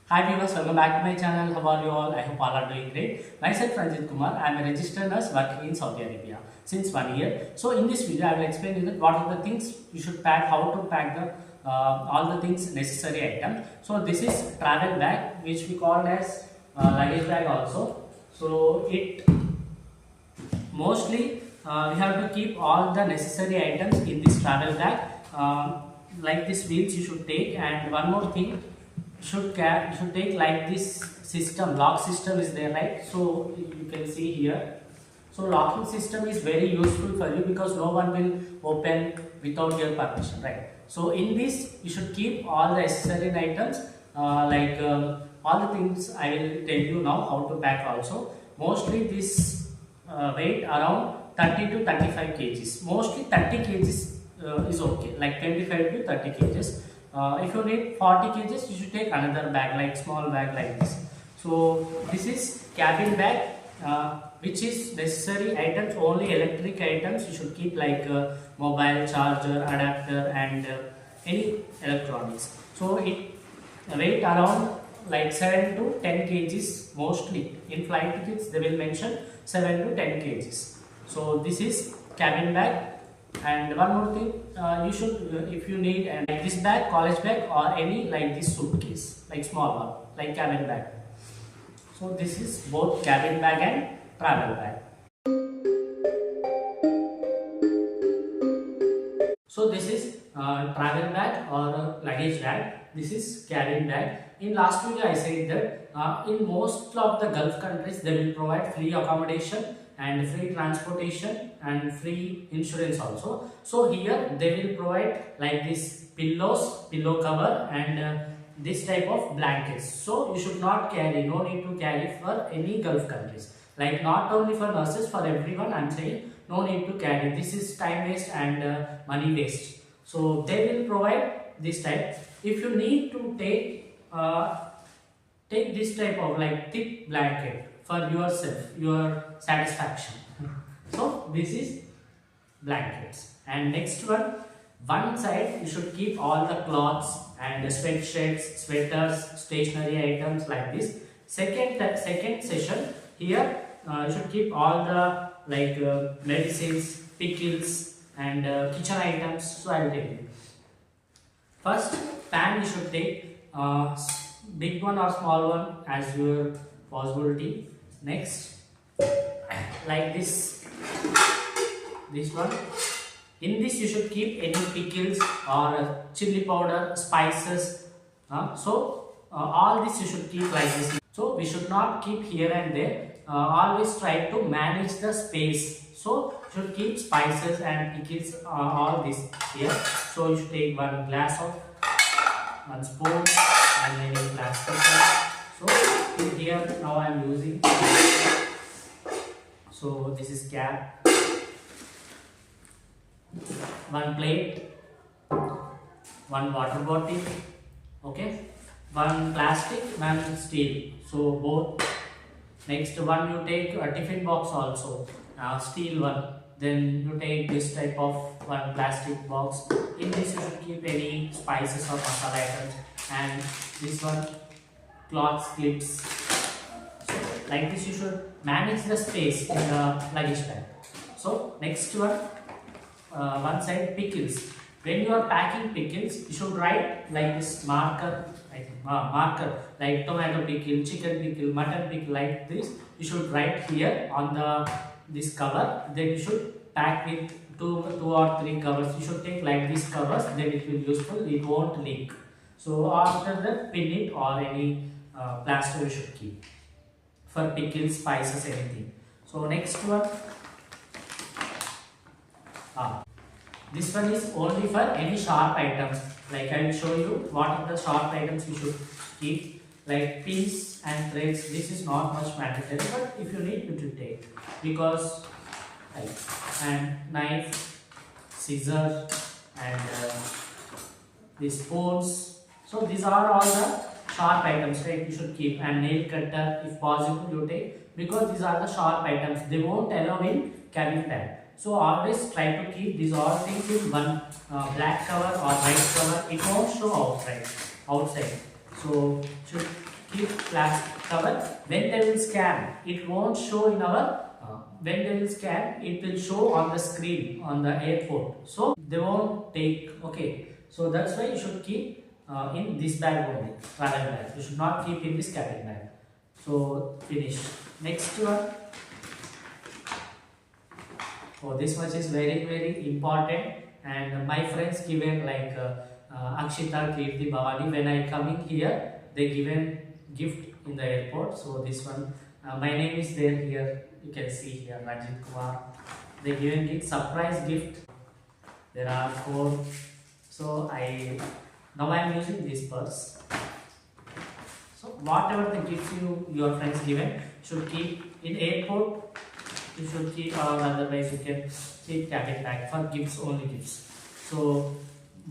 Hi viewers, welcome back to my channel. How are you all? I hope all are doing great. Myself Ranjit Kumar. I am a registered nurse working in Saudi Arabia since 1 year. So in this video, I will explain you that what are the things you should pack, how to pack the all the things necessary items. So this is travel bag, which we call as luggage bag also. So it mostly we have to keep all the necessary items in this travel bag. Like this wheels you should take, and one more thing should take like this system, lock system is there, right? So you can see here. So locking system is very useful for you because no one will open without your permission, right? So in this you should keep all the accessory items, all the things I will tell you now how to pack also. Mostly this weight around 30 to 35 kgs. Mostly 30 kgs is okay, like 25 to 30 kgs. If you need 40 kgs, you should take another bag, like small bag like this. So this is cabin bag, which is necessary items, only electric items you should keep, like mobile charger, adapter, and any electronics. So it weight around like 7 to 10 kgs mostly. In flight tickets they will mention 7 to 10 kgs. So this is cabin bag. And one more thing, you should, if you need like this bag, college bag, or any like this suitcase, like small one, like cabin bag. So this is both cabin bag and travel bag. So this is travel bag or luggage bag. This is cabin bag. In last video I said that in most of the Gulf countries they will provide free accommodation and free transportation and free insurance also. So here they will provide like this pillows, pillow cover, and this type of blankets. So you should not carry, no need to carry for any Gulf countries. Like not only for nurses, for everyone I am saying, no need to carry. This is time waste and money waste. So they will provide this type. If you need to take this type of like thick blanket for yourself, your satisfaction. So this is blankets. And next one side you should keep all the cloths and sweatshirts, sweaters, stationery items like this. Second session here you should keep all the like medicines, pickles, and kitchen items. So I will tell you. First, pan you should take, big one or small one as your possibility. Next, like this one. In this you should keep any pickles or chili powder, spices. All this you should keep like this. So we should not keep here and there. Always try to manage the space. So you should keep spices and pickles, all this here. So you should take one glass of, one spoon, and maybe plastic. So in here now I am using. So this is cap, one plate, one water bottle, okay, one plastic, one steel. So both. Next one you take a tiffin box also, steel one. Then you take this type of one plastic box. In this you should keep any spices or masala items, and this one cloth clips. So like this you should manage the space in the luggage bag. So next one side pickles. When you are packing pickles, you should write like this marker. I think marker like tomato pickle, chicken pickle, mutton pickle, like this. You should write here on this cover. Then you should pack with two or three covers. You should take like these covers. Then it will be useful. It won't leak. So after that, pin it or any plaster you should keep for pickles, spices, anything. So next one. This one is only for any sharp items. Like I will show you what are the sharp items you should keep, like pins and threads. This is not much mandatory, but if you need, you should take, because and knife, scissors, and the spoons. So these are all the sharp items, right? You should keep, and nail cutter if possible you take, because these are the sharp items. They won't allow in cabin bag. So always try to keep these all things in one black cover or white cover. It won't show outside. So should keep plastic cover. When they will scan, it won't show in our when they will scan, it will show on the screen on the airport, so they won't take. Okay, so that's why you should keep in this bag only, travel bag. You should not keep in this cabin bag. So finish. Next one. Oh, this much is very important, and my friends given like Akshita, Kirti, Bhavani. When I coming here, they given gift in the airport. So this one, my name is there here. You can see here, Rajit Kumar. They given gift, surprise gift. There are 4. So now I am using this purse. So whatever the gifts your friends given, should keep in airport. You should keep, or otherwise you can keep cabin bag for gifts, only gifts. So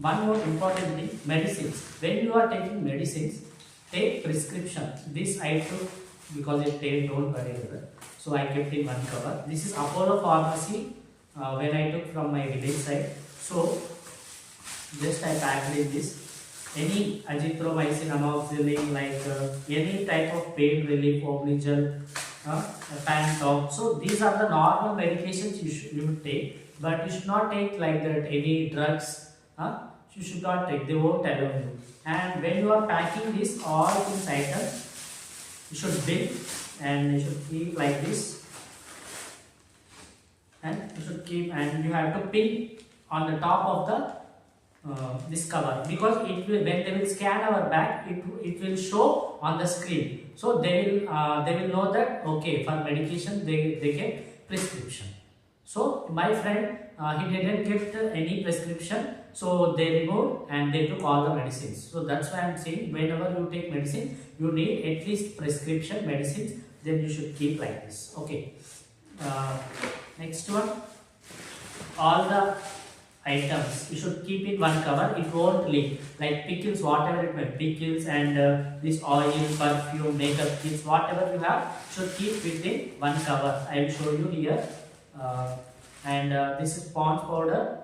one more important thing, medicines. When you are taking medicines, take prescription. This I took because it tail don't worry. So I kept in one cover. This is Apollo Pharmacy when I took from my village side. So just I packed in this. Any azithromycin, amoxicillin, like any type of pain relief, Omnigel, Pantop. So these are the normal medications you should take, but you should not take like that any drugs. You should not take. They won't allow you. And when you are packing this all these items, you should bill and you should keep like this. And you should keep, and you have to pin on the top of the this cover, because it will, when they will scan our bag, it will show on the screen. So they will know that okay, for medication they get prescription. So my friend he didn't get any prescription, so they removed and they took all the medicines. So that's why I'm saying whenever you take medicine, you need at least prescription medicines. Then you should keep like this. Okay. Next one, all the items you should keep in one cover. It won't leak. Like pickles, whatever it may be, pickles and this oil, perfume, makeup kits, whatever you have, should keep within one cover. I will show you here. And this is Pond's powder.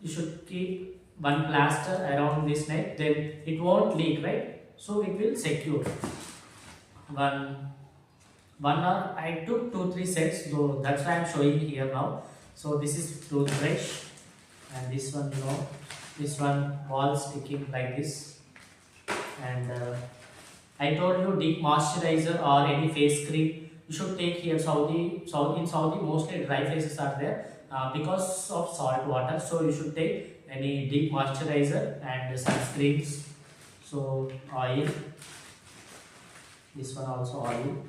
You should keep one plaster around this neck. Then it won't leak, right? So it will secure. One or I took 2-3 sets. So that's why I'm showing here now. So this is toothbrush. And this one, this one wall sticking like this. And I told you deep moisturizer or any face cream you should take here. In Saudi mostly dry faces are there because of salt water. So you should take any deep moisturizer and sunscreens. So oil. This one also oil.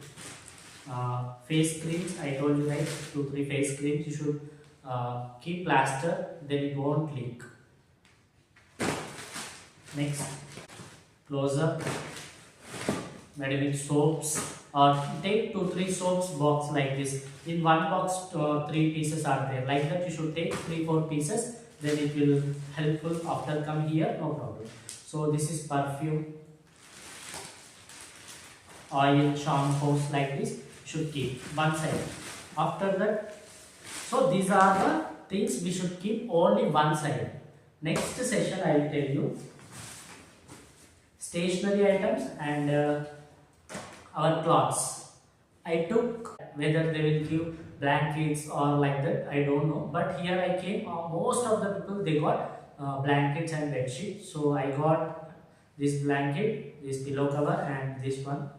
Face creams, I told you, right? 2-3 face creams you should keep plaster, then it won't leak. Next, closer, maybe with soaps, or take 2-3 soaps box like this. In one box 3 pieces are there, like that you should take 3-4 pieces, then it will helpful after come here, no problem. So this is perfume, oil, shampoos, like this should keep one side. After that, so these are the things we should keep only one side. Next session I will tell you stationery items and our clothes. I took, whether they will give blankets or like that, I don't know. But here I came, most of the people they got blankets and bed sheets. So I got this blanket, this pillow cover and this one.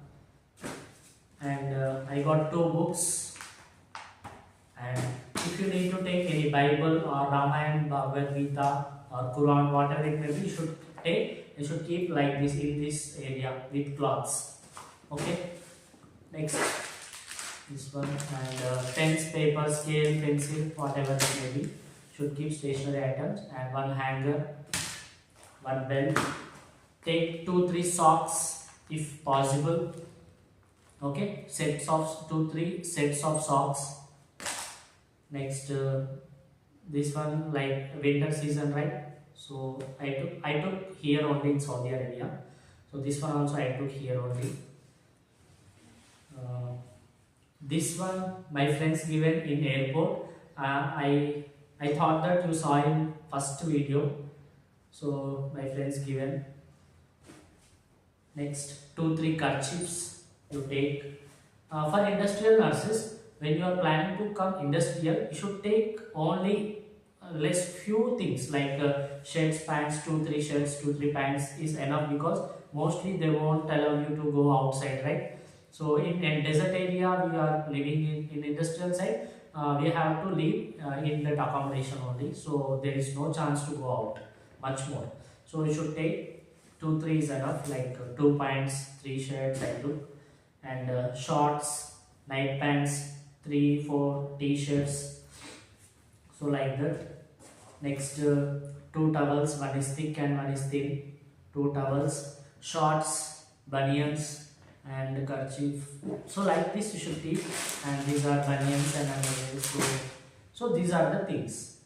And I got 2 books. And if you need to take any Bible or Ramayana, Bhagavad Gita or Quran, whatever it may be, you should take. You should keep like this in this area with cloths. Okay. Next, this one, and pens, paper, scale, pencil, whatever it may be, should keep stationery items. And one hanger, one belt. Take 2-3 socks if possible. Okay, sets of 2-3 sets of socks. Next, this one, like winter season, right? So I took here only in Saudi Arabia. So this one also I took here only. This one my friends given in airport. I thought that you saw in first video. So my friends given Next, 2-3 kerchiefs you take. For industrial nurses, when you are planning to come industrial, you should take only less few things like shirts, pants, 2-3 shirts, 2-3 pants is enough, because mostly they won't allow you to go outside, right? So in a desert area we are living in industrial side, we have to live in that accommodation only, so there is no chance to go out much more. So you should take 2-3 is enough, like 2 pants, 3 shirts I look, and shorts, night pants, 3-4 t-shirts, so like that. Next, 2 towels, one is thick and one is thin, 2 towels, shorts, bunions, and kerchief. So like this you should keep, and these are bunions and underwear. So these are the things.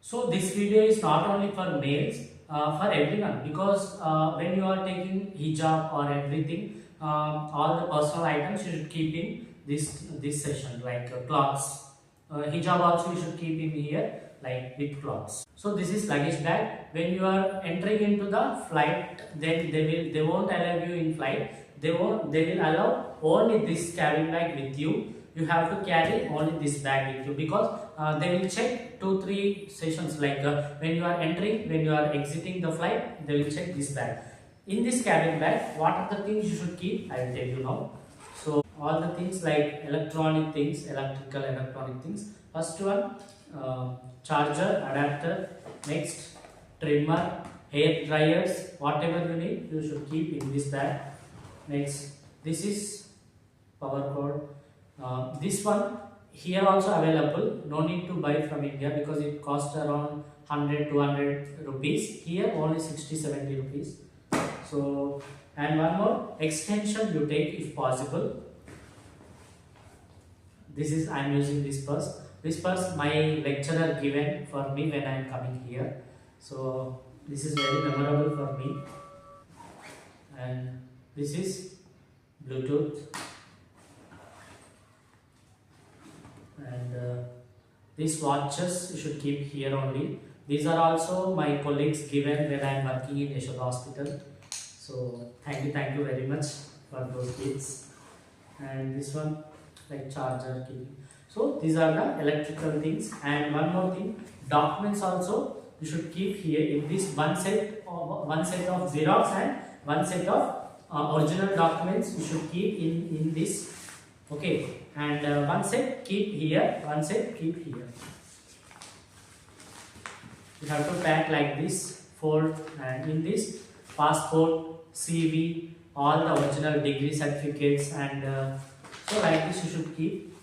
So this video is not only for males, for everyone, because when you are taking hijab or everything, all the personal items you should keep in this session, like clothes. Hijab also you should keep in here, like with clothes. So this is luggage bag. When you are entering into the flight, then they won't allow you in flight. They will allow only this cabin bag with you. You have to carry only this bag with you, because they will check 2-3 sessions, like when you are entering, when you are exiting the flight, they will check this bag. In this cabin bag, what are the things you should keep? I will tell you now. So all the things like electronic things, electronic things. First one, charger, adapter. Next, trimmer, hair dryers, whatever you need, you should keep in this bag. Next, this is power cord. This one here also available. No need to buy from India, because it costs around 100-200 rupees. Here only 60-70 rupees. So, and one more extension you take if possible. This is, I am using this purse. This purse my lecturer given for me when I am coming here. So this is very memorable for me. And this is Bluetooth. And these watches you should keep here only. These are also my colleagues given when I am working in Yeshod Hospital. So thank you very much for those gifts. And this one, like charger, key. So these are the electrical things. And one more thing, documents also you should keep here in this one set of Xerox and one set of original documents you should keep in this. Okay, and one set keep here, one set keep here. You have to pack like this, fold, and in this passport, CV, all the original degree certificates, and so like this you should keep.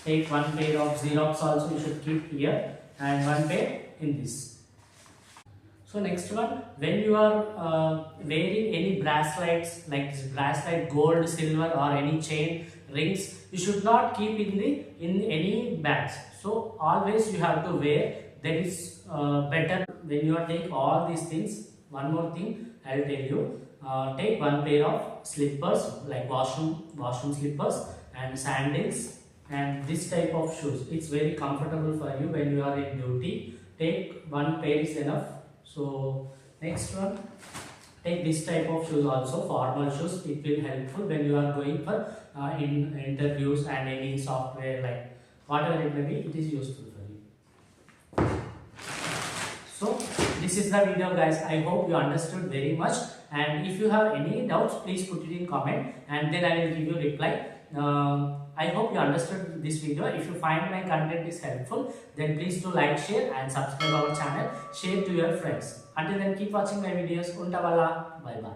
Take one pair of Xerox also you should keep here, and one pair in this. So next one, when you are wearing any bracelets, like this bracelet, gold, silver, or any chain, rings, you should not keep in any bags. So always you have to wear. That is better when you are taking all these things. One more thing I will tell you. Take one pair of slippers, like washroom slippers, and sandals, and this type of shoes. It's very comfortable for you when you are in duty. Take one pair is enough. So next one, take this type of shoes also, formal shoes. It will helpful when you are going for in interviews and any software, like whatever it may be, it is useful for you. So this is the video, guys. I hope you understood very much, and if you have any doubts, please put it in comment, and then I will give you reply. I hope you understood this video. If you find my content is helpful, then please do like, share, and subscribe our channel. Share to your friends. Until then, keep watching my videos. Unta wala. Bye bye.